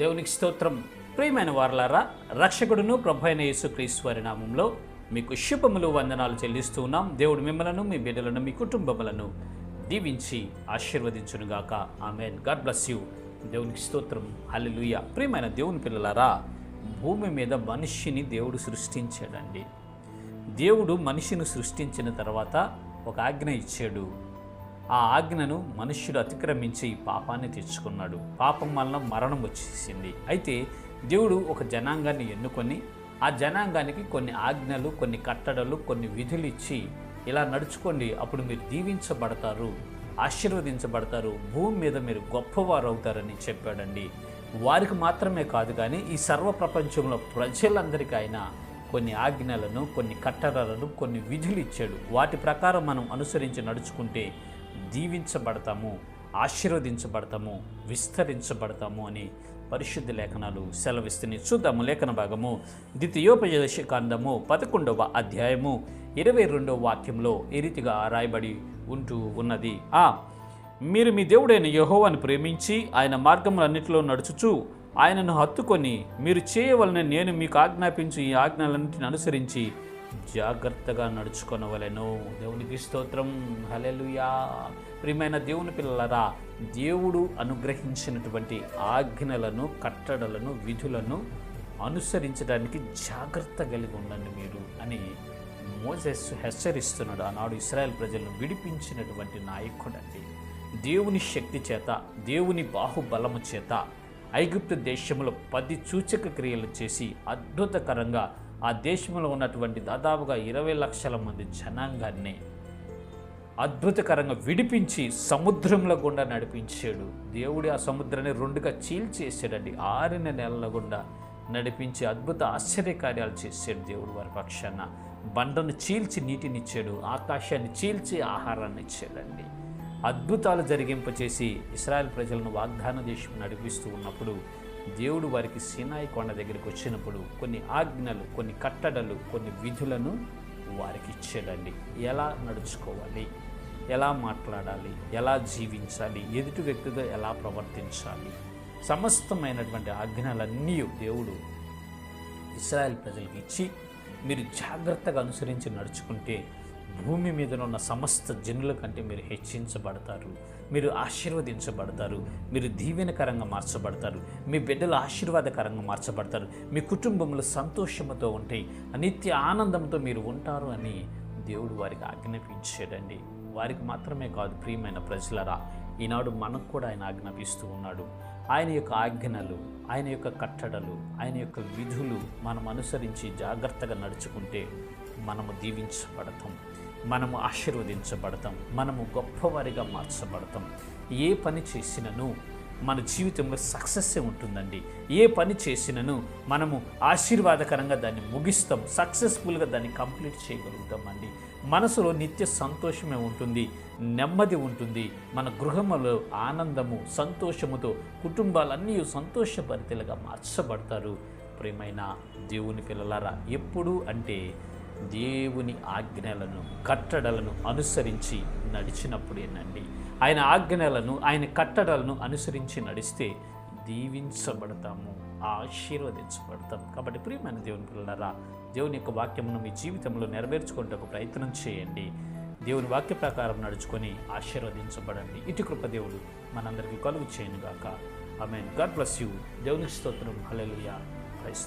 దేవునికి స్తోత్రం. ప్రియమైన వారలారా, రక్షకుడును ప్రభువైన యేసుక్రీస్తు వారి నామంలో మీకు శుభములు, వందనాలు చెల్లిస్తూ ఉన్నాం. దేవుడు మిమ్మలను, మీ బిడ్డలను, మీ కుటుంబములను దీవించి ఆశీర్వదించునుగాక. ఆమేన్. God bless you. దేవునికి స్తోత్రం. హల్లెలూయా. ప్రియమైన దేవుని పిల్లలారా, భూమి మీద మనిషిని దేవుడు సృష్టించాడండి. దేవుడు మనిషిని సృష్టించిన తర్వాత ఒక ఆజ్ఞ ఇచ్చాడు. ఆ ఆజ్ఞను మనుష్యుడు అతిక్రమించి పాపాన్ని తెచ్చుకున్నాడు. పాపం వలన మరణం వచ్చేసింది. అయితే దేవుడు ఒక జనాంగాన్ని ఎన్నుకొని ఆ జనాంగానికి కొన్ని ఆజ్ఞలు, కొన్ని కట్టడలు, కొన్ని విధులు ఇచ్చి ఇలా నడుచుకోండి, అప్పుడు మీరు దీవించబడతారు, ఆశీర్వదించబడతారు, భూమి మీద మీరు గొప్పవారు అవుతారని చెప్పాడండి. వారికి మాత్రమే కాదు కానీ ఈ సర్వ ప్రపంచంలో ప్రజలందరికీ ఆయన కొన్ని ఆజ్ఞలను, కొన్ని కట్టడలను, కొన్ని విధులు ఇచ్చాడు. వాటి ప్రకారం మనం అనుసరించి నడుచుకుంటే దీవించబడతాము, ఆశీర్వదించబడతాము, విస్తరించబడతాము అని పరిశుద్ధ లేఖనాలు సెలవిస్తున్నాయి. చూద్దాము లేఖన భాగము. ద్వితీయోపదేశకాండము 11వ అధ్యాయము 22వ వాక్యంలో ఈ రీతిగా రాయబడి ఉంటూ ఉన్నది. మీరు మీ దేవుడైన యెహోవాను ప్రేమించి ఆయన మార్గములన్నిటిలో నడుచుచు ఆయనను హత్తుకొని మీరు చేయవలన నేను మీకు ఆజ్ఞాపించి ఈ ఆజ్ఞలన్నింటిని అనుసరించి జాగ్రత్తగా నడుచుకొనవలెను. దేవునికి స్తోత్రం. హల్లెలూయా. ప్రియమైన దేవుని పిల్లలారా, దేవుడు అనుగ్రహించినటువంటి ఆజ్ఞలను, కట్టడలను, విధులను అనుసరించడానికి జాగ్రత్త కలిగి ఉండండి మీరు అని మోసెస్ హెచ్చరిస్తున్నాడు. ఆనాడు ఇశ్రాయేల్ ప్రజలను విడిపించినటువంటి నాయకుడండి. దేవుని శక్తి చేత, దేవుని బాహుబలము చేత ఐగుప్తు దేశంలో 10 సూచక క్రియలు చేసి అద్భుతకరంగా ఆ దేశంలో ఉన్నటువంటి దాదాపుగా 20 లక్షల మంది జనాంగాన్ని అద్భుతకరంగా విడిపించి సముద్రంలో గుండా నడిపించాడు. దేవుడు ఆ సముద్రాన్ని 2గా చీల్చేసాడండి. 6 నెలల గుండా నడిపించి అద్భుత ఆశ్చర్యకార్యాలు చేశాడు. దేవుడు వారి పక్షాన బండను చీల్చి నీటినిచ్చాడు, ఆకాశాన్ని చీల్చి ఆహారాన్ని ఇచ్చాడండి. అద్భుతాలు జరిగింపచేసి ఇశ్రాయేల్ ప్రజలను వాగ్దాన దేశం నడిపిస్తూ ఉన్నప్పుడు దేవుడు వారికి సీనాయి కొండ దగ్గరికి వచ్చినప్పుడు కొన్ని ఆజ్ఞలు, కొన్ని కట్టడలు, కొన్ని విధులను వారికి ఇచ్చాడండి. ఎలా నడుచుకోవాలి, ఎలా మాట్లాడాలి, ఎలా జీవించాలి, ఎదుటి వ్యక్తితో ఎలా ప్రవర్తించాలి, సమస్తమైనటువంటి ఆజ్ఞలన్నీ దేవుడు ఇశ్రాయేల్ ప్రజలకు ఇచ్చి మీరు జాగ్రత్తగా అనుసరించి నడుచుకుంటే భూమి మీద ఉన్న సమస్త జనుల కంటే మీరు హెచ్చించబడతారు, మీరు ఆశీర్వదించబడతారు, మీరు దీవెనకరంగా మార్చబడతారు, మీ బిడ్డలు ఆశీర్వాదకరంగా మార్చబడతారు, మీ కుటుంబంలో సంతోషంతో ఉంటాయి, నిత్య ఆనందంతో మీరు ఉంటారు అని దేవుడు వారికి ఆజ్ఞాపించాడండి. వారికి మాత్రమే కాదు ప్రియమైన ప్రజలరా, ఈనాడు మనకు కూడా ఆయన ఆజ్ఞాపిస్తూ ఉన్నాడు. ఆయన యొక్క ఆజ్ఞలు, ఆయన యొక్క కట్టడలు, ఆయన యొక్క విధులు మనం అనుసరించి జాగ్రత్తగా నడుచుకుంటే మనము దీవించబడతాం, మనము ఆశీర్వదించబడతాం, మనము గొప్పవారిగా మార్చబడతాం. ఏ పని చేసినను మన జీవితంలో సక్సెస్ ఉంటుందండి. ఏ పని చేసినను మనము ఆశీర్వాదకరంగా దాన్ని ముగిస్తాం, సక్సెస్ఫుల్గా దాన్ని కంప్లీట్ చేయగలుగుతామండి. మనసులో నిత్య సంతోషమే ఉంటుంది, నెమ్మది ఉంటుంది. మన గృహములో ఆనందము, సంతోషముతో కుటుంబాలన్నీ సంతోషభరితలుగా మార్చబడతారు. ప్రియమైన దేవుని పిల్లలారా, ఎప్పుడు అంటే దేవుని ఆజ్ఞలను, కట్టడలను అనుసరించి నడిచినప్పుడేనండి. ఆయన ఆజ్ఞలను, ఆయన కట్టడలను అనుసరించి నడిస్తే దీవించబడతాము, ఆశీర్వదించబడతాం. కాబట్టి ప్రియమైన దేవుని పిల్లలారా, దేవుని యొక్క వాక్యమును మీ జీవితంలో నెరవేర్చుకుంటూ ప్రయత్నం చేయండి. దేవుని వాక్య ప్రకారం నడుచుకొని ఆశీర్వదించబడండి. ఇటు కృప దేవుడు మనందరికీ కలుగు చేయనుగాక. ఆమేన్. God bless you. దేవునికి స్తోత్రం. హల్లెలూయా. Praise the lord.